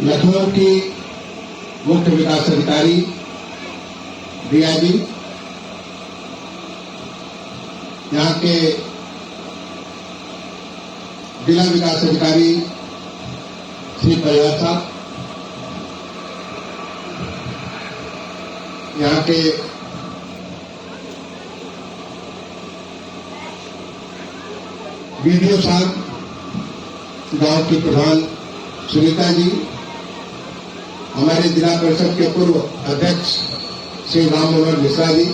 लखनऊ की मुख्य विकास अधिकारी रिया जी, यहाँ के जिला विकास अधिकारी श्री परिवार साहब, यहाँ के बीडीओ साहब, गांव की प्रधान सुनीता जी, हमारे जिला परिषद के पूर्व अध्यक्ष श्री राम मनोहर मिश्रा जी,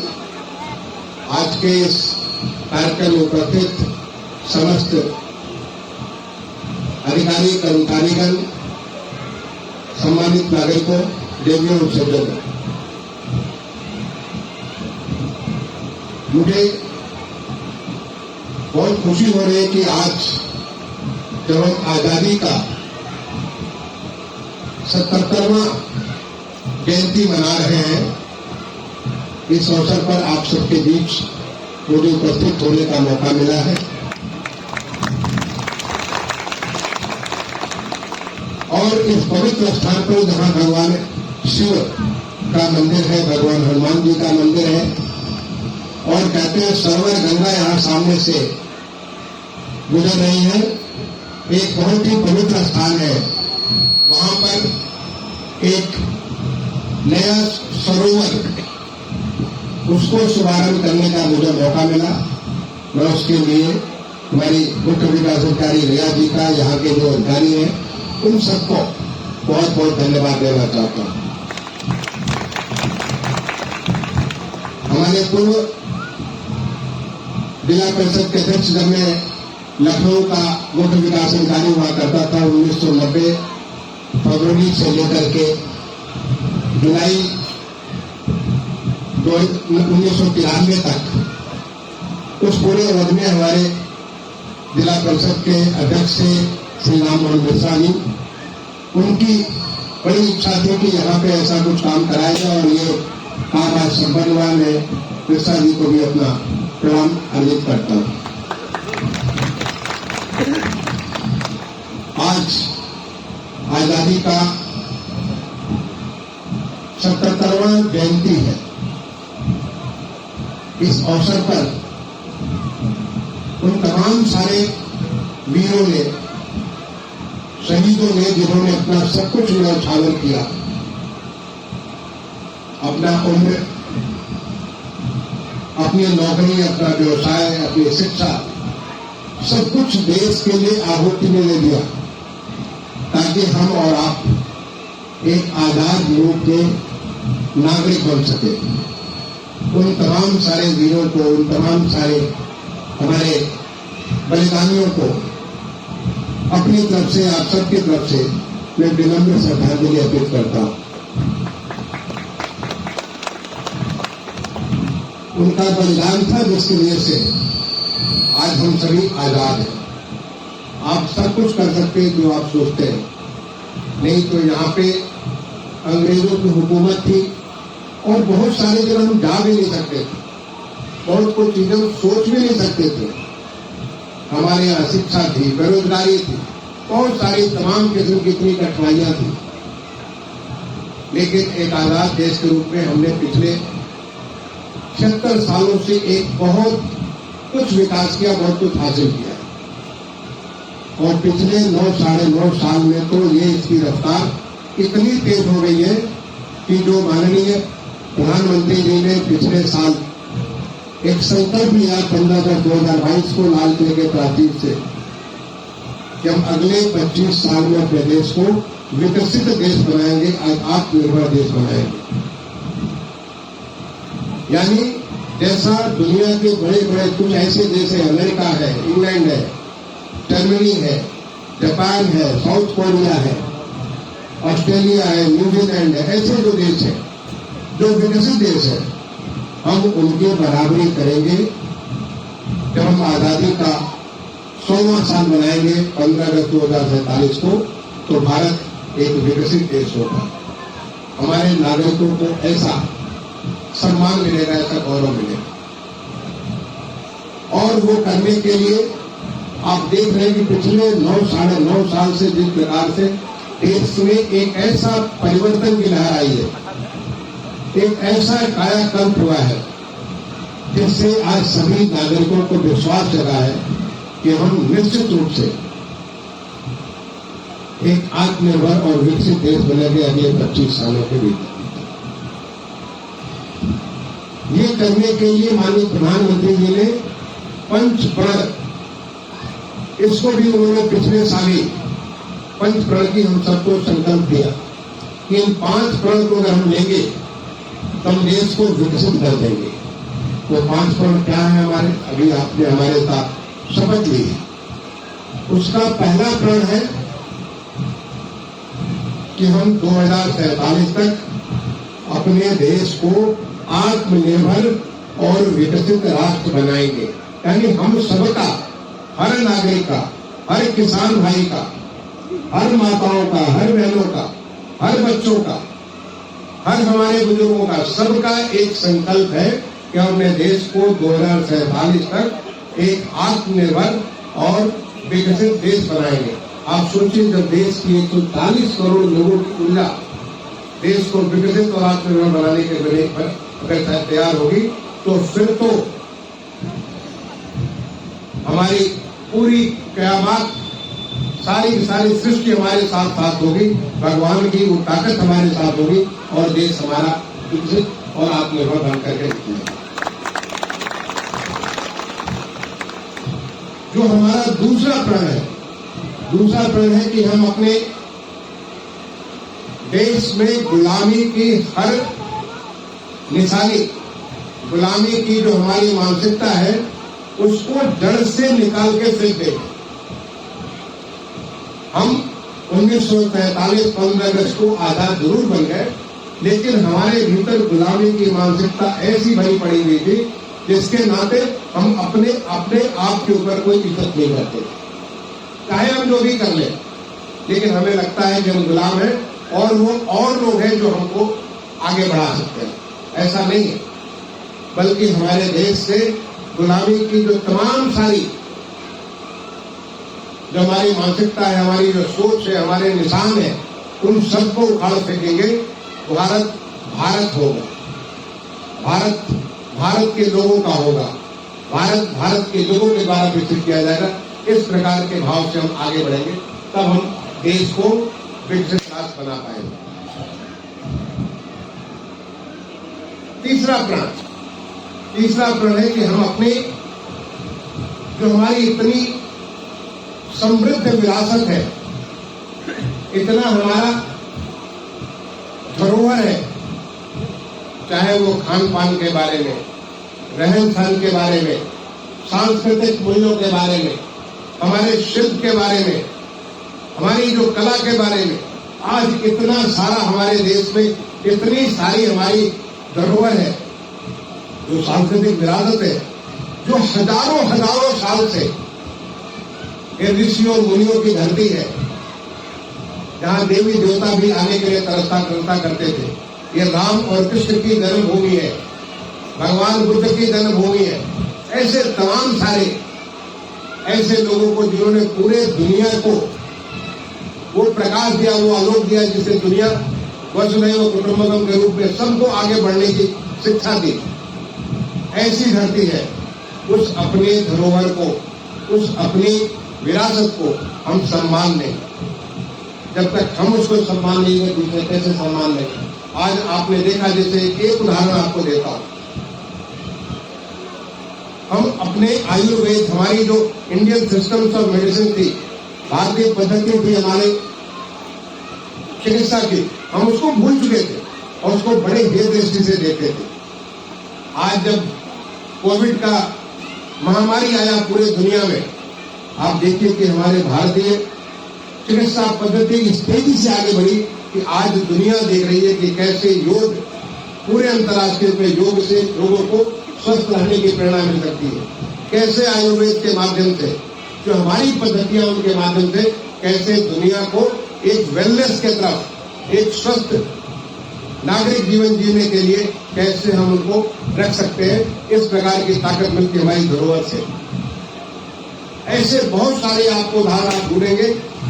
आज के इस कार्यक्रम में उपस्थित समस्त अधिकारी कर्मचारीगण, सम्मानित नागरिकों, देवियों और सज्जनों, मुझे बहुत खुशी हो रही है कि आज जब हम आजादी का 77वां जयंती मना रहे हैं, इस अवसर पर आप सबके बीच मुझे उपस्थित होने का मौका मिला है और इस पवित्र स्थान पर जहां भगवान शिव का मंदिर है, भगवान हनुमान जी का मंदिर है और कहते हैं सरोवर गंगा यहां सामने से गुजर रही है, एक बहुत ही पवित्र स्थान है। वहां पर एक नया सरोवर, उसको शुभारंभ करने का मुझे मौका मिला। मैं उसके लिए हमारी मुख्य विकास अधिकारी रिया जी का, यहाँ के जो अधिकारी हैं, उन सबको बहुत बहुत धन्यवाद देना चाहता हूँ। हमारे पूर्व जिला परिषद के अध्यक्ष जब मैं लखनऊ का मुख्य विकास अधिकारी हुआ करता था 1990 फरवरी से लेकर के जुलाई 1993 तक, उस पूरे अवधि में हमारे जिला परिषद के अध्यक्ष से श्री राम मनोहर मिश्रा जी, उनकी बड़ी इच्छा थी कि यहाँ पे ऐसा कुछ काम कराया जाए और ये काम आज संपन्न हुआ। मैं मिश्रा जी को भी अपना प्रणाम अर्पित करता हूँ। आज आजादी का 77वां जयंती है। इस अवसर पर उन तमाम सारे वीरों ने, शहीदों ने, जिन्होंने अपना सब कुछ न्यौछावर किया, अपना उम्र, अपनी नौकरी, अपना व्यवसाय, अपनी शिक्षा, सब कुछ देश के लिए आहुति में ले दिया ताकि हम और आप एक आजाद मुल्क के नागरिक बन सके। उन तमाम सारे वीरों को, उन तमाम सारे हमारे बलिदानियों को अपनी तरफ से, आप सबकी तरफ से मैं विनम्र श्रद्धांजलि अर्पित करता हूं। उनका बलिदान था जिसकी वजह से आज हम सभी आजाद हैं। आप सब कुछ कर सकते हैं जो आप सोचते हैं, नहीं तो यहाँ पे अंग्रेजों की हुकूमत थी और बहुत सारे जगह हम जा भी नहीं सकते थे, बहुत कुछ चीजें सोच भी नहीं सकते थे। हमारे यहाँ शिक्षा थी, बेरोजगारी थी, बहुत सारी तमाम किस्म की इतनी कठिनाइयां थी, लेकिन एक आजाद देश के रूप में हमने पिछले 76 सालों से एक बहुत कुछ विकास किया, बहुत कुछ हासिल किया और पिछले 9 साढ़े 9 साल में तो ये इसकी रफ्तार इतनी तेज हो गई है कि जो माननीय प्रधानमंत्री जी ने पिछले साल एक संकल्प लिया 15 अगस्त 2022 को लाल किले के प्राचीर से कि हम अगले 25 साल में अपने देश को विकसित देश बनाएंगे, आत्मनिर्भर देश बनाएंगे। यानी जैसा दुनिया के बड़े बड़े कुछ ऐसे देश है, अमेरिका है, इंग्लैंड है, जर्मनी है, जापान है, साउथ कोरिया है, ऑस्ट्रेलिया है, न्यूजीलैंड है, ऐसे जो देश है, जो विकसित देश है, हम उनकी बराबरी करेंगे जब हम आजादी का 100वां साल मनाएंगे 15 अगस्त 2047 को, तो भारत एक विकसित देश होगा। हमारे नागरिकों को ऐसा सम्मान मिलेगा, ऐसा गौरव मिलेगा। और वो करने के लिए आप देख रहे हैं कि पिछले 9 साढ़े 9 साल से जिस प्रकार से देश में एक ऐसा परिवर्तन की लहर आई है, एक ऐसा कायाकल्प हुआ है जिससे आज सभी नागरिकों को विश्वास जगा है कि हम निश्चित रूप से एक आत्मनिर्भर और विकसित देश बनेंगे अगले 25 सालों के भीतर। ये करने के लिए माननीय प्रधानमंत्री जी ने पंच प्रण, इसको भी उन्होंने पिछले साल ही पंच प्रण की हम सबको संकल्प दिया कि इन 5 प्रण को अगर हम लेंगे तो हम देश को विकसित कर देंगे। तो 5 प्रण क्या है हमारे, अभी आपने हमारे साथ शपथ ली है। उसका पहला प्रण है कि हम 2047 तक अपने देश को आत्मनिर्भर और विकसित राष्ट्र बनाएंगे। यानी हम सबका, हर नागरिक का, हर किसान भाई का, हर माताओं का, हर बहनों का, हर बच्चों का, हर हमारे बुजुर्गों का, सबका एक संकल्प है कि हम अपने देश को 2047 तक एक आत्मनिर्भर और विकसित देश बनाएंगे। आप सोचिए, जब देश की 140 करोड़ लोगों की ऊर्जा देश को विकसित और आत्मनिर्भर बनाने के लिए अगर तैयार होगी तो फिर तो हमारी पूरी क़यामत, सारी की सारी सृष्टि हमारे साथ साथ होगी, भगवान की वो ताकत हमारे साथ होगी और देश हमारा विकसित और आत्मनिर्भर बन करके निकलेगा। जो हमारा दूसरा प्रण है कि हम अपने देश में गुलामी की हर निशानी, गुलामी की जो हमारी मानसिकता है उसको जड़ से निकाल के फेंक दें। हम 1947 15 अगस्त को आजाद जरूर बन गए, लेकिन हमारे भीतर गुलामी की मानसिकता ऐसी भरी पड़ी हुई थी जिसके नाते हम अपने आप के ऊपर कोई इज्जत नहीं करते, चाहे हम जो भी कर ले, लेकिन हमें लगता है कि हम गुलाम हैं और वो और लोग हैं जो हमको आगे बढ़ा सकते हैं। ऐसा नहीं है, बल्कि हमारे देश से गुलामी की जो तमाम सारी जो हमारी मानसिकता है, हमारी जो सोच है, हमारे निशान है, उन सबको उखाड़ फेंकेंगे। भारत होगा, भारत के लोगों का होगा, भारत के लोगों के द्वारा विकसित किया जाएगा। इस प्रकार के भाव से हम आगे बढ़ेंगे, तब हम देश को विकसित राष्ट्र बना पाएंगे। तीसरा प्रण है कि हम अपने जो हमारी इतनी समृद्ध विरासत है, इतना हमारा धरोहर है, चाहे वो खान पान के बारे में, रहन सहन के बारे में, सांस्कृतिक मूल्यों के बारे में, हमारे शिल्प के बारे में, हमारी जो कला के बारे में, आज इतना सारा हमारे देश में इतनी सारी हमारी धरोहर है, जो सांस्कृतिक विरासत है, जो हजारों साल से ये ऋषियों मुनियों की धरती है, जहां देवी देवता भी आने के लिए तरसता करते थे। ये राम और कृष्ण की जन्मभूमि है, भगवान बुद्ध की जन्मभूमि है। ऐसे तमाम सारे ऐसे लोगों को जिन्होंने पूरे दुनिया को वो प्रकाश दिया, वो आलोक दिया, जिसे दुनिया वसुधैव कुटुंबकम के रूप में सबको आगे बढ़ने की शिक्षा दी। ऐसी धरती है, उस अपने धरोहर को, उस अपनी विरासत को हम सम्मान दें। जब तक हम उसको सम्मान नहीं देंगे, दूसरे कैसे सम्मान देंगे? आज आपने देखा, जैसे एक उदाहरण आपको देता हूं, हम अपने आयुर्वेद, हमारी जो इंडियन सिस्टम्स ऑफ मेडिसिन थी, भारतीय पद्धति थी हमारे चिकित्सा की, हम उसको भूल चुके थे और उसको बड़े भेद दृष्टि से देखते थे। आज जब कोविड का महामारी आया पूरे दुनिया में, आप देखिए कि हमारे भारतीय चिकित्सा पद्धति इस तेजी से आगे बढ़ी कि आज दुनिया देख रही है कि कैसे योग, पूरे अंतर्राष्ट्रीय में योग से लोगों को स्वस्थ रहने की प्रेरणा मिल सकती है। कैसे आयुर्वेद के माध्यम से, जो हमारी पद्धतियां उनके माध्यम से, कैसे दुनिया को एक वेलनेस के तरफ, एक स्वस्थ नागरिक जीवन जीने के लिए कैसे हम उनको रख सकते हैं। इस प्रकार की ताकत मिलती हमारी धरोहर से। ऐसे बहुत सारे आपको उदाहरण आप ढूंढेंगे।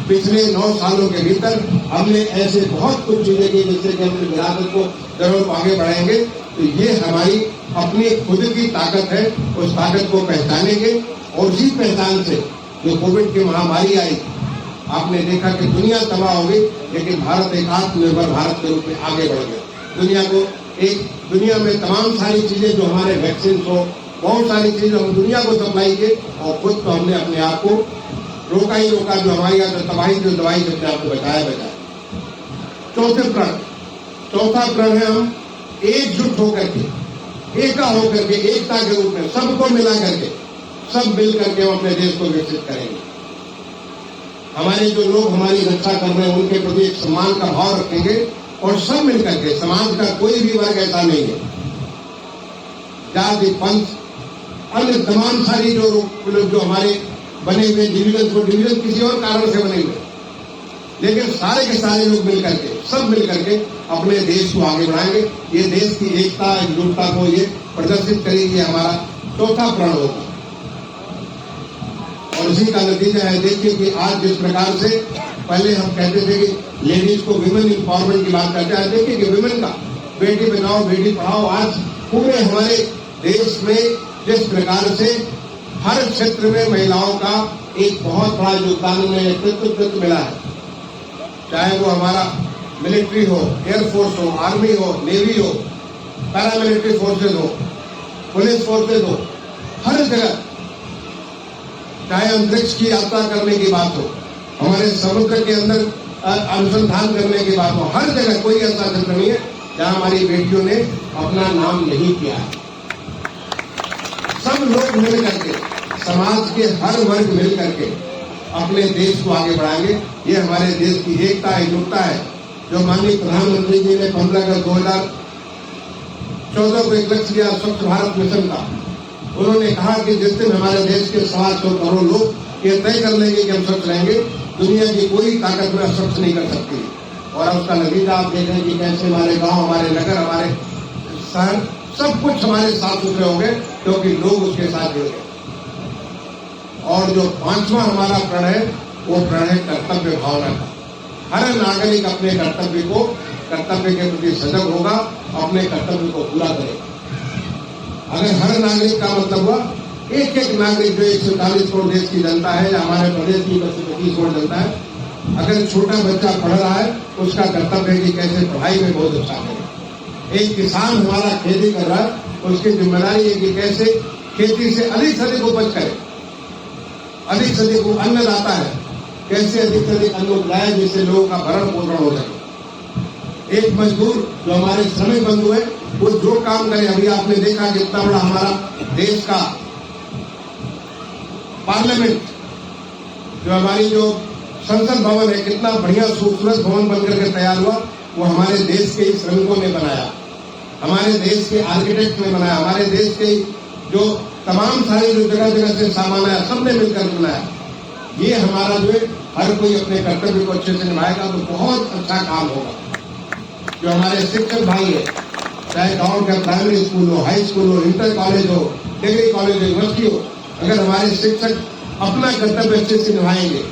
पिछले 9 सालों के भीतर हमने ऐसे बहुत कुछ चीजें की जिससे कि अपनी विरासत को जरूर आगे बढ़ाएंगे। तो ये हमारी अपनी खुद की ताकत है, उस ताकत को पहचानेंगे और उसी पहचान से जो कोविड की महामारी आई, आपने देखा कि दुनिया तबाह हो गई, लेकिन भारत एक आत्मनिर्भर भारत के रूप में आगे बढ़ गया। दुनिया में तमाम सारी चीजें जो हमारे वैक्सीन हो, बहुत सारी चीजें हम दुनिया को सप्लाई किए और खुद तो हमने अपने आप को रोका ही रोका। जो हमारी यहाँ तो तबाही जो दवाई से अपने आपको बचाया। चौथा प्रण है हम एकजुट होकर के, एका होकर के, एकता के रूप में सबको मिला करके, सब मिल करके हम अपने देश को विकसित करेंगे। हमारे जो लोग हमारी रक्षा कर रहे हैं उनके प्रति एक सम्मान का भाव रखेंगे और सब मिलकर के, समाज का कोई भी वर्ग ऐसा नहीं है, जाति पंथ अन्य तमाम सारी जो हमारे बने हुए डिवीजन किसी और कारण से बने हुए, लेकिन सारे के सारे लोग मिलकर के, सब मिलकर के अपने देश को आगे बढ़ाएंगे। ये देश की एकता एकजुटता को ये प्रदर्शित करेगी, हमारा चौथा प्रण होगा। और इसी का नतीजा है, देखिए कि आज जिस प्रकार से पहले हम कहते थे कि लेडीज को विमेन इंपावरमेंट की बात करते हैं, देखिए कि विमेन का बेटी बचाओ बेटी पढ़ाओ, आज पूरे हमारे देश में जिस प्रकार से हर क्षेत्र में महिलाओं का एक बहुत बड़ा योगदान उन्हें नेतृत्व मिला है। चाहे वो हमारा मिलिट्री हो, एयरफोर्स हो, आर्मी हो, नेवी हो, पैरामिलिट्री फोर्सेज हो, पुलिस फोर्सेज हो, हर जगह, चाहे अंतरिक्ष की यात्रा करने की बात हो, हमारे समुद्र के अंदर अनुसंधान करने की बात हो, हर जगह कोई ऐसा क्षेत्र नहीं है जहां हमारी बेटियों ने अपना नाम नहीं किया है। सब लोग मिल करके, समाज के हर वर्ग मिल करके अपने देश को आगे बढ़ाएंगे। ये हमारे देश की एकता एकजुटता है, जो माननीय प्रधानमंत्री जी ने 15 अगस्त 2014 को एक लक्ष्य लिया स्वच्छ भारत मिशन का। उन्होंने कहा कि जिस दिन हमारे देश के 125 करोड़ लोग ये तय कर लेंगे कि हम स्वच्छ रहेंगे, दुनिया की कोई ताकत में स्वच्छ नहीं कर सकती। और उसका नतीजा आप देख रहे हैं कि कैसे हमारे गांव, हमारे नगर, हमारे शहर सब कुछ हमारे साफ सुथरे हो गए, क्योंकि लोग उसके साथ जुड़ गए। और जो 5वां हमारा प्रण है, वो प्रण है कर्तव्य भावना का। हर नागरिक अपने कर्तव्य के प्रति सजग होगा, अपने कर्तव्य को पूरा करेगा। अगर हर नागरिक का मतलब हुआ, एक एक नागरिक जो 140 करोड़ देश की जनता है, या हमारे प्रदेश की 25 करोड़ जनता है, अगर छोटा बच्चा पढ़ रहा है, उसका कर्तव्य है कि कैसे पढ़ाई में बहुत अच्छा करे। एक किसान हमारा खेती कर रहा है, उसकी जिम्मेदारी है कि कैसे खेती से अधिक उपज करे, अधिक से अधिक अन्नदाता है, कैसे अधिक से अधिक अन्न उपजाए जिससे लोगों का भरण पोषण हो सके। एक मजदूर जो हमारे श्रमिक बंधु है, वो जो काम करे, अभी आपने देखा कि इतना बड़ा हमारा देश का पार्लियामेंट, जो हमारी जो संसद भवन है, कितना बढ़िया खूबसूरत भवन बनकर के तैयार हुआ, वो हमारे देश के श्रमिकों ने बनाया, हमारे देश के आर्किटेक्ट ने बनाया, हमारे देश के जो तमाम सारे जो जगह जगह से सामान आया, सबने मिलकर बनाया। ये हमारा जो है, हर कोई अपने कर्तव्य को अच्छे से निभाएगा तो बहुत अच्छा काम होगा। जो हमारे शिक्षक भाई है, चाहे गांव का प्राइमरी स्कूल हो, हाई स्कूल हो, इंटर कॉलेज हो, डिग्री कॉलेज हो, यूनिवर्सिटी हो, अगर हमारे शिक्षक अपना कर्तव्य अच्छे से निभाएंगे,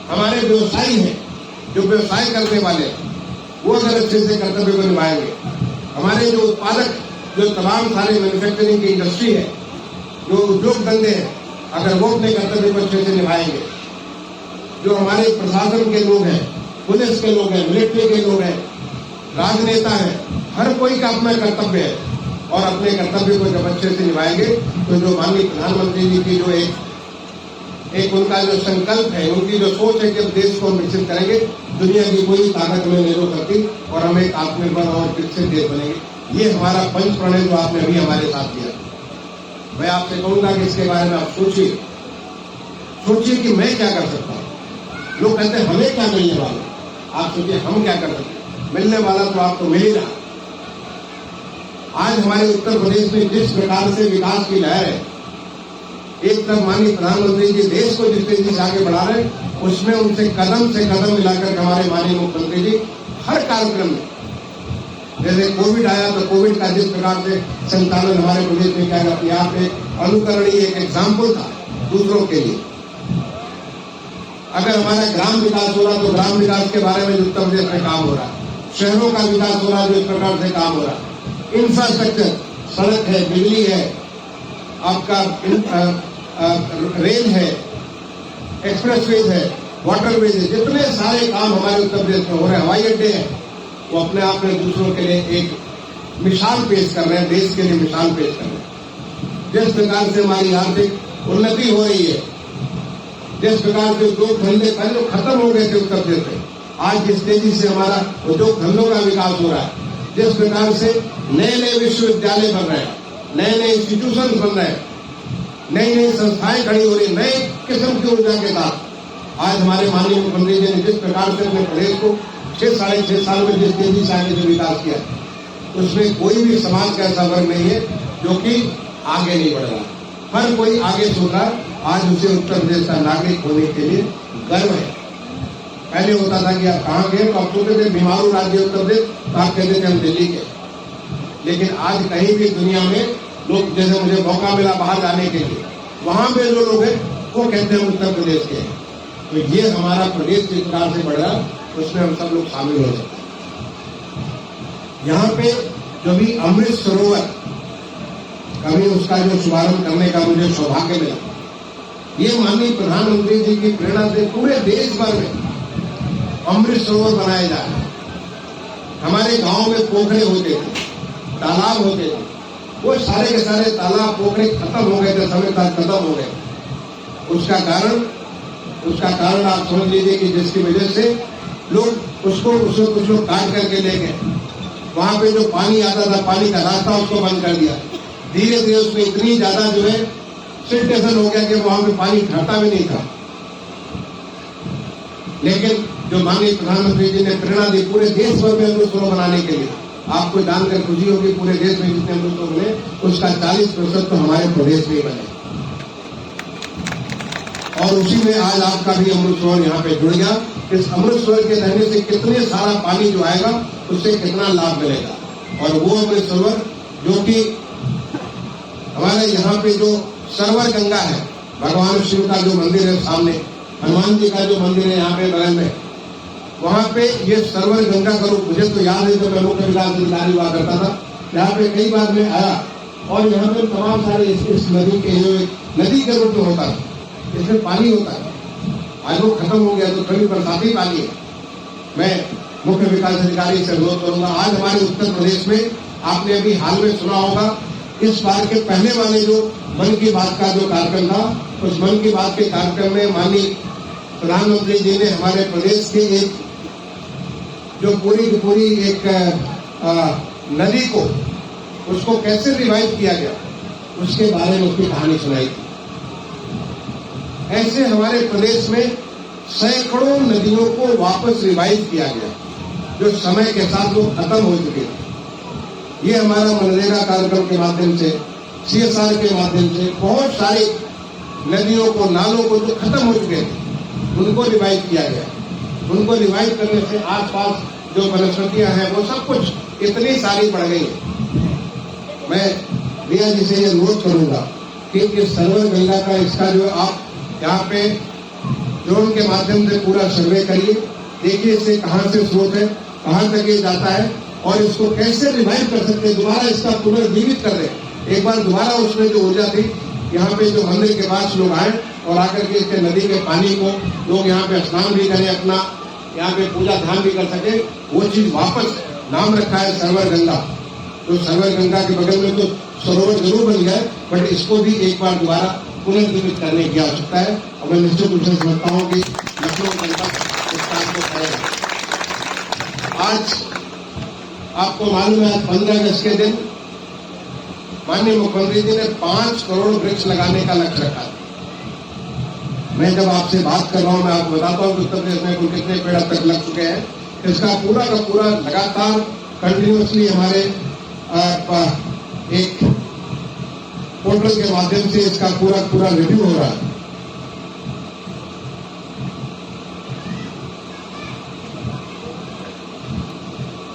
हमारे व्यवसायी हैं जो व्यवसाय करने वाले, वो अगर अच्छे से कर्तव्य को निभाएंगे, हमारे जो उत्पादक, जो तमाम सारे मैन्युफैक्चरिंग की इंडस्ट्री है, जो उद्योग धंधे हैं, अगर वो अपने कर्तव्य को अच्छे से निभाएंगे, जो हमारे प्रशासन के लोग हैं, पुलिस के लोग हैं, मिलिट्री के लोग हैं, राजनेता हैं, हर कोई का अपना कर्तव्य है, और अपने कर्तव्य को जब अच्छे से निभाएंगे तो जो माननीय प्रधानमंत्री जी की जो एक उनका जो संकल्प है, उनकी जो सोच है कि हम देश को विकसित करेंगे, दुनिया की कोई ताकत में नहीं रोक सकती, और हम एक आत्मनिर्भर और विकसित देश बनेंगे। ये हमारा पंच प्रण है जो आपने अभी हमारे साथ किया। मैं आपसे कहूंगा कि इसके बारे में आप सोचिए कि मैं क्या कर सकता हूं। लोग कहते हैं हमें क्या मिलने वाला, आप सोचिए हम क्या कर सकते हैं। मिलने वाला तो आपको मिल ही रहा। आज हमारे उत्तर प्रदेश में जिस प्रकार से विकास की लहर है, एक तरफ माननीय प्रधानमंत्री जी देश को जिस तेजी से आगे बढ़ा रहे हैं, उसमें उनसे कदम से कदम मिलाकर हमारे माननीय मुख्यमंत्री जी हर कार्यक्रम में, जैसे कोविड आया तो कोविड का जिस प्रकार से संचालन हमारे प्रदेश में किया जाता है, यहाँ पे अनुकरणीय एक एग्जाम्पल था दूसरों के लिए। अगर हमारा ग्राम विकास हो रहा तो ग्राम विकास के बारे में उत्तर प्रदेश में काम हो रहा है, शहरों का विकास हो रहा है जो इस प्रकार से काम हो रहा है, इंफ्रास्ट्रक्चर, सड़क है, बिजली है, आपका रेल है, एक्सप्रेसवेज है, वाटरवेज है, जितने सारे काम हमारे उत्तर प्रदेश में हो रहे हैं, हवाई अड्डे हैं, वो अपने आप में दूसरों के लिए एक मिसाल पेश कर रहे हैं, देश के लिए मिसाल पेश कर रहे हैं। जिस प्रकार से हमारी आर्थिक उन्नति हो रही है, जिस प्रकार से उद्योग धंधे पहले खत्म हो गए थे उत्तर प्रदेश में, आज जिस तेजी से हमारा उद्योग धंधों का विकास हो रहा है, जिस प्रकार से नए नए विश्वविद्यालय बन रहे हैं, नए नए इंस्टीट्यूशन बन रहे हैं, नई नई संस्थाएं खड़ी हो रही, नए किस्म की ऊर्जा के साथ आज हमारे माननीय मुख्यमंत्री जी ने जिस प्रकार से अपने प्रदेश को 6-6.5 साल में जिस तेजी से आगे जो विकास किया, उसमें कोई भी समाज का ऐसा वर्ग नहीं है जो कि आगे नहीं बढ़ रहा। हर कोई आगे सोच रहा, आज उसे उत्तर प्रदेश का नागरिक होने के लिए गर्व है। पहले होता था कि आप कहाँ गए तो आप सोचते थे बीमारू राज्य उत्तर प्रदेश, तो आप कहते थे हम दिल्ली के। लेकिन आज कहीं भी दुनिया में लोग, जैसे मुझे मौका मिला बाहर जाने के लिए, वहां पे जो लोग हैं वो कहते हैं उत्तर प्रदेश के हैं। तो ये हमारा प्रदेश जिस प्रकार से बढ़ रहा है उसमें हम सब लोग शामिल हो सकते हैं। यहाँ पे जो भी अमृत सरोवर कभी उसका जो शुभारंभ करने का मुझे सौभाग्य मिला, ये माननीय प्रधानमंत्री जी की प्रेरणा से पूरे देश भर में अमृत सरोवर बनाए जा रहे हैं। हमारे गांव में पोखरे होते थे, तालाब होते थे, वो सारे के सारे तालाब पोखरे खत्म हो गए थे, समय तक खत्म हो गए। उसका कारण आप समझ लीजिए कि जिसकी वजह से लोग उसको कुछ लोग काट करके ले गए। वहां पे जो पानी आता था, पानी का रास्ता उसको बंद कर दिया। धीरे धीरे उसमें इतनी ज्यादा जो है सिल्टेशन हो गया कि वहां पे पानी ठहरता भी नहीं था। लेकिन जो माननीय प्रधानमंत्री जी ने प्रेरणा दी पूरे देश भर में अमृत सरोवर बनाने के लिए, आपको जानकर खुशी होगी पूरे देश में जितने अमृत सरोवर बने उसका 40% तो हमारे प्रदेश में ही बने। और उसी में आज आपका भी अमृत सरोवर यहाँ पे जुड़ गया। इस अमृत सरोवर के रहने से कितने सारा पानी जो आएगा उससे कितना लाभ मिलेगा। और वो अमृत सरोवर जो कि हमारे यहाँ पे जो सरवर गंगा है, भगवान शिव का जो मंदिर है सामने, हनुमान जी का जो मंदिर है यहाँ पे बगल में, वहां पे ये सरवर गंगा का रूप, मुझे तो याद है जब मैं मुख्य विकास अधिकारी हुआ करता था, यहाँ पे कई बार मैं आया और यहाँ पे तमाम सारे इस नदी के जो नदी के रूप में होता है, इसमें पानी होता है। आज वो खत्म हो गया तो थोड़ी बरसाती पानी है। मैं मुख्य विकास अधिकारी से अनुरोध करूंगा, आज हमारे उत्तर प्रदेश में आपने अभी हाल में सुना होगा, इस बार के पहले वाले जो मन की बात का जो कार्यक्रम था, उस मन की बात के कार्यक्रम में माननीय प्रधानमंत्री जी ने हमारे प्रदेश के एक जो पूरी की पूरी एक नदी को उसको कैसे रिवाइव किया गया उसके बारे में उसकी कहानी सुनाई थी। ऐसे हमारे प्रदेश में सैकड़ों नदियों को वापस रिवाइव किया गया जो समय के साथ वो खत्म हो चुके थे। ये हमारा मनरेगा कार्यक्रम के माध्यम से, CSR के माध्यम से बहुत सारी नदियों को, नालों को जो खत्म हो चुके थे उनको रिवाइव किया गया। उनको रिवाइव करने से आसपास जो वनस्पतियां हैं वो सब कुछ इतनी सारी बढ़ गई। मैं रिया जी से ये अनुरोध करूंगा कि इस सरवर गंगा का इसका जो आप यहाँ पे ड्रोन के माध्यम से पूरा सर्वे करिए, देखिए इससे कहाँ से स्रोत है, कहाँ तक ये जाता है और इसको कैसे रिवाइव कर सकते हैं, दोबारा इसका पुनर्जीवित कर रहे। एक बार दोबारा उसमें जो ऊर्जा थी, यहाँ पे जो मंदिर के पास लोग आए और आकर के इसके नदी के पानी को लोग यहाँ पे स्नान भी करें, अपना यहाँ पे पूजा ध्यान भी कर सके, वो चीज वापस नाम रखा है सरवर गंगा। तो सरवर गंगा के बगल में तो सरोवर जरूर बन गया है, बट इसको भी एक बार दोबारा पुनर्जीवित करने की आवश्यकता है। और मैं निश्चित रूप से समझता हूँ कि लखनऊ जनपद इस काम को करेगा। आज आपको मालूम है, आज 15 अगस्त के दिन माननीय मुख्यमंत्री जी ने 5 करोड़ वृक्ष लगाने का लक्ष्य रखा है। मैं जब आपसे बात कर रहा हूं, मैं आपको बताता हूं कि उत्तर प्रदेश में कुल कितने पेड़ अब तक लग चुके हैं। इसका पूरा का पूरा लगातार कंटिन्यूअसली हमारे एक पोर्टल के माध्यम से इसका पूरा रिव्यू हो रहा है।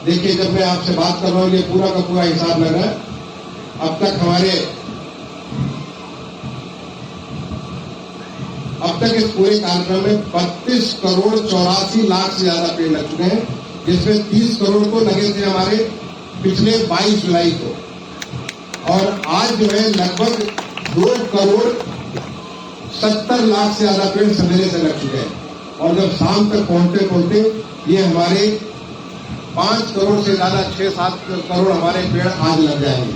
देखिए, जब मैं आपसे बात कर रहा हूं, ये पूरा का पूरा हिसाब लग रहा है। अब तक हमारे तक इस पूरे कार्यक्रम में 32 करोड़ 84 लाख से ज्यादा पेड़ लग चुके हैं, जिसमें 30 करोड़ को लगे थे हमारे पिछले 22 जुलाई को, और आज जो है लगभग 2 करोड़ 70 लाख से ज्यादा पेड़ सवेरे से लग चुके हैं। और जब शाम तक पहुंचते पहुंचते ये हमारे 5 करोड़ से ज्यादा 6-7 करोड़ हमारे पेड़ आज लग जाएंगे।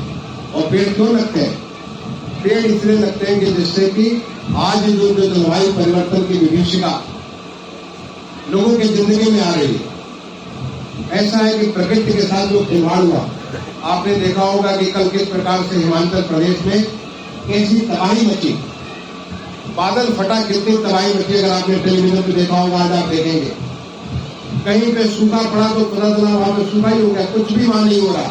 और पेड़ क्यों लगते हैं? पेड़ इसलिए लगते हैं कि जिससे कि आज जो जलवायु परिवर्तन की विभीषिका लोगों की जिंदगी में आ रही है, ऐसा है कि प्रकृति के साथ जो खिलवाड़ हुआ, आपने देखा होगा कि कल किस प्रकार से हिमाचल प्रदेश में कैसी तबाही मची, बादल फटा, कितनी तबाही मची। अगर आपने टेलीविजन पे देखा होगा, आज आप देखेंगे कहीं पे सूखा पड़ा तो पता चला वहां पे सूखा ही हो गया, कुछ भी वहां नहीं हो रहा।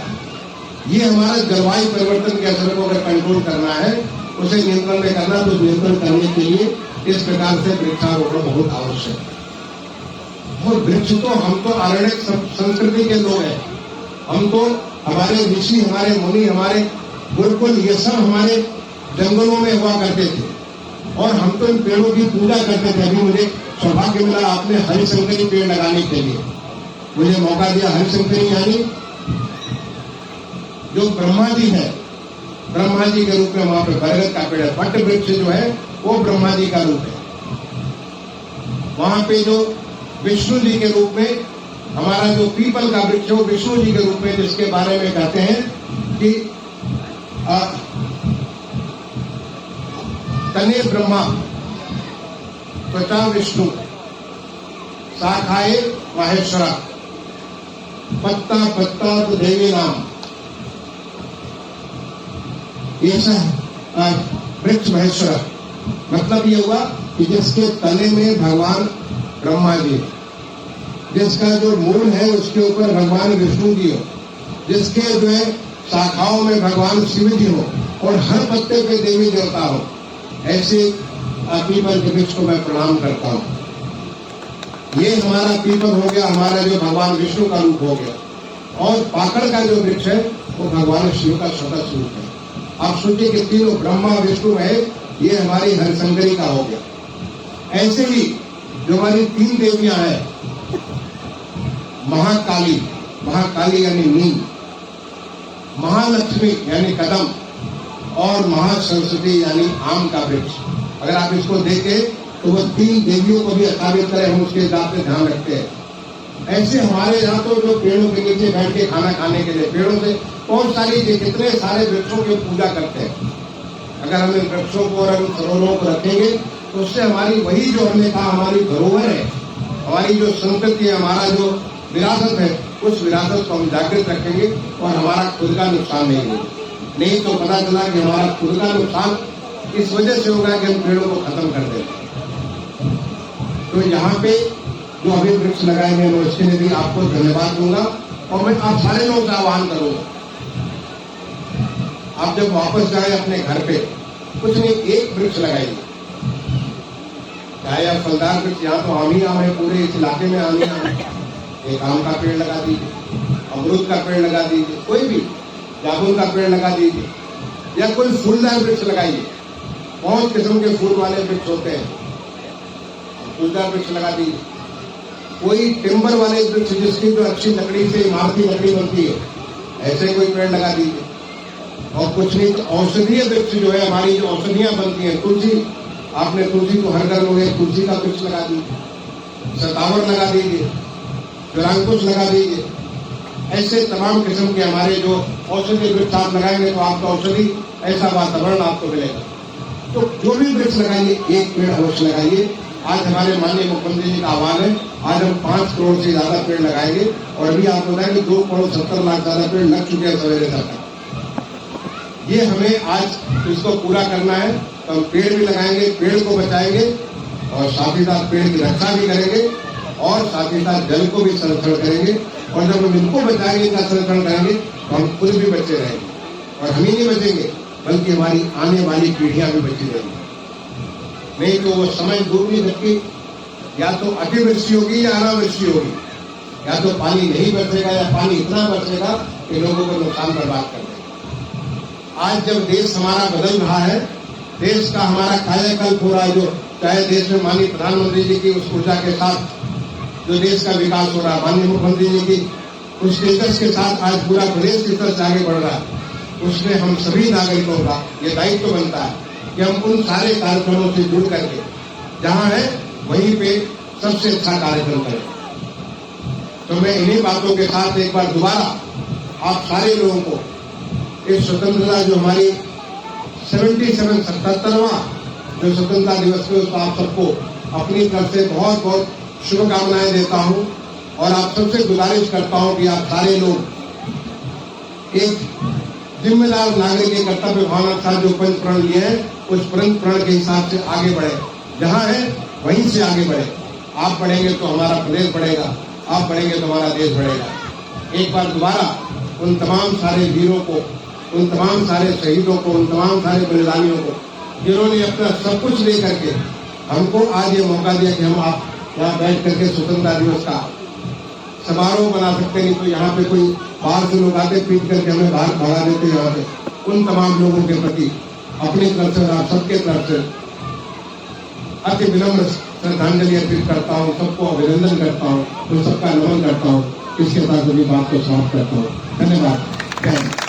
ये हमारा जलवायु परिवर्तन के असर को अगर कंट्रोल करना है, उसे नियंत्रण में करना, तो नियंत्रण करने के लिए इस प्रकार से वृक्षारोपण बहुत आवश्यक है। और वृक्ष तो हम तो अरण्यक संस्कृति के लोग हैं, हम तो हमारे ऋषि, हमारे मुनि, हमारे गुरुकुल, ये सब हमारे जंगलों में हुआ करते थे और हम तो इन पेड़ों की पूजा करते थे। अभी मुझे सौभाग्य मिला आपने हरिशंकरी पेड़ लगाने के लिए मुझे मौका दिया। हरिशंकरी यानी जो ब्रह्मा जी है, ब्रह्मा जी के रूप में वहां पे बरगद का पेड़ है। वट वृक्ष जो है वो ब्रह्मा जी का रूप है। वहां पे जो विष्णु जी के रूप में हमारा जो पीपल का वृक्ष है वो विष्णु जी के रूप में, जिसके बारे में कहते हैं कि तने ब्रह्मा त्वचा विष्णु शाखाए माहेश्वरा पत्ता पत्ता तो देवी नाम, ऐसा वृक्ष महेश्वरा। मतलब ये हुआ कि जिसके तने में भगवान ब्रह्मा जी, जिसका जो मूल है उसके ऊपर भगवान विष्णु जी हो, जिसके जो है शाखाओं में भगवान शिव जी हो और हर पत्ते पे देवी देवता हो, ऐसे पीपल के वृक्ष को मैं प्रणाम करता हूं। ये हमारा पीपल हो गया, हमारा जो भगवान विष्णु का रूप हो गया। और पाकड़ का जो वृक्ष है वो भगवान शिव का स्वतः स्वरूप है। आप सोचिए कि तीनों ब्रह्मा विष्णु है, ये हमारी हरिशंकरी का हो गया। ऐसे ही जो हमारी 3 देवियां हैं, महाकाली, महाकाली यानी नीम, महालक्ष्मी यानी कदम, और महासरस्वती यानी आम का वृक्ष। अगर आप इसको देखें तो वो 3 देवियों को भी स्थापित करें, हम उसके हिसाब से ध्यान रखते हैं। ऐसे हमारे यहाँ तो जो पेड़ों के नीचे बैठ के खाना खाने के लिए, पेड़ों से बहुत सारी कितने सारे वृक्षों की पूजा करते हैं। अगर हम इन वृक्षों को और हम सरोवरों को रखेंगे तो उससे हमारी वही जो हमने कहा हमारी धरोहर है, हमारी जो संस्कृति है, हमारा जो विरासत है, उस विरासत को हम जागृत रखेंगे और हमारा खुद का नुकसान नहीं होगा। नहीं तो पता चला कि हमारा खुद का नुकसान इस वजह से होगा कि हम पेड़ों को खत्म कर देते हैं। तो यहाँ पे जो अभी वृक्ष लगाए गए, मैं उसके लिए भी आपको धन्यवाद दूंगा और मैं आप सारे लोगों का आह्वान करूंगा, आप जब वापस जाए अपने घर पे कुछ नहीं, एक वृक्ष लगाइए। चाहे आप फलदार वृक्ष, यहाँ तो आम ही आम है, पूरे इस इलाके में आम ही आम है, एक आम का पेड़ लगा दीजिए, अमरूद का पेड़ लगा दीजिए, कोई भी जामुन का पेड़ लगा दीजिए, या कोई फूलदार वृक्ष लगाइए। बहुत किस्म के फूल वाले वृक्ष होते हैं, फूलदार वृक्ष लगा दीजिए। कोई टिम्बर वाले वृक्ष जिसकी जो अच्छी लकड़ी से इमारती लकड़ी बनती है, ऐसे कोई पेड़ लगा दीजिए। और कुछ नहीं तो औषधीय वृक्ष जो है, हमारी जो औषधियां बनती हैं, तुलसी, आपने तुलसी को हर घर में तुलसी का वृक्ष लगा दीजिए, सतावर लगा दीजिए, फिरांकुश लगा दीजिए। ऐसे तमाम किस्म के हमारे जो औषधीय वृक्ष आप लगाएंगे तो आपका औषधि ऐसा वातावरण आपको मिलेगा। तो जो भी वृक्ष लगाइए, एक पेड़ अवश्य लगाइए। आज हमारे माननीय मुख्यमंत्री जी का आह्वान है, आज हम 5 करोड़ से ज्यादा पेड़ लगाएंगे और अभी आप बताएं कि 2 करोड़ 70 लाख ज्यादा पेड़ लग चुके हैं सवेरे तक। ये हमें आज इसको पूरा करना है, तो हम पेड़ भी लगाएंगे, पेड़ को बचाएंगे और साथ ही साथ पेड़ की रक्षा भी करेंगे और साथ ही साथ जल को भी संरक्षण करेंगे। और जब हम इनको बचाएंगे, इनका संरक्षण करेंगे, तो हम खुद भी बचे रहेंगे और हम ही नहीं बचेंगे बल्कि हमारी आने वाली पीढ़ियां भी बची रहेंगी। नहीं तो वो समय दूर नहीं सकती, या तो अतिवृष्टि होगी या अनावृष्टि होगी, या तो पानी नहीं बरसेगा या पानी इतना बरसेगा कि लोगों को नुकसान बर्बाद कर देगा। आज जब देश हमारा बदल रहा है, देश का हमारा कायाकल्प हो रहा है, जो चाहे देश में माननीय प्रधानमंत्री जी की उस ऊर्जा के साथ जो देश का विकास हो रहा है, माननीय मुख्यमंत्री जी की उस स्टेटस के साथ आज पूरा प्रदेश किस तरह से आगे बढ़ रहा है, उसमें हम सभी नागरिकों का ये दायित्व बनता है कि हम उन सारे कार्यक्रमों से जुड़ करके जहां है वहीं पे सबसे अच्छा कार्यक्रम करें। तो मैं इन्हीं बातों के साथ एक बार दोबारा आप सारे लोगों को इस स्वतंत्रता जो हमारी 77वां जो स्वतंत्रता दिवस है उसको आप सबको अपनी तरफ से बहुत बहुत शुभकामनाएं देता हूं और आप सबसे गुजारिश करता हूं कि आप सारे लोग एक जिम्मेदार नागरिक के कर्तव्य भावना के साथ जो पंच प्रण लिए हैं उस पंच प्रण के हिसाब से आगे बढ़े, जहां है वहीं से आगे बढ़े। आप बढ़ेंगे तो हमारा प्रदेश बढ़ेगा, आप बढ़ेंगे तो हमारा देश बढ़ेगा। एक बार दोबारा उन तमाम सारे वीरों को, उन तमाम सारे शहीदों को, उन तमाम सारे बलिदानियों को जिन्होंने अपना सब कुछ ले करके हमको आज ये मौका दिया कि हम आप यहाँ बैठ करके स्वतंत्रता दिवस का समारोह बना सकते, नहीं तो यहाँ पे कोई बाहर से लोग आते पीट करके हमें बाहर भगा देते। यहाँ पे उन तमाम लोगों के प्रति अपनी तरफ से आप सबके तरफ से अति विनम्र श्रद्धांजलि अर्पित करता हूँ, सबको अभिनंदन करता हूँ, तो सबका नमन करता हूँ। इसके साथ सभी बात को समाप्त करता हूँ। धन्यवाद। जय हिंद।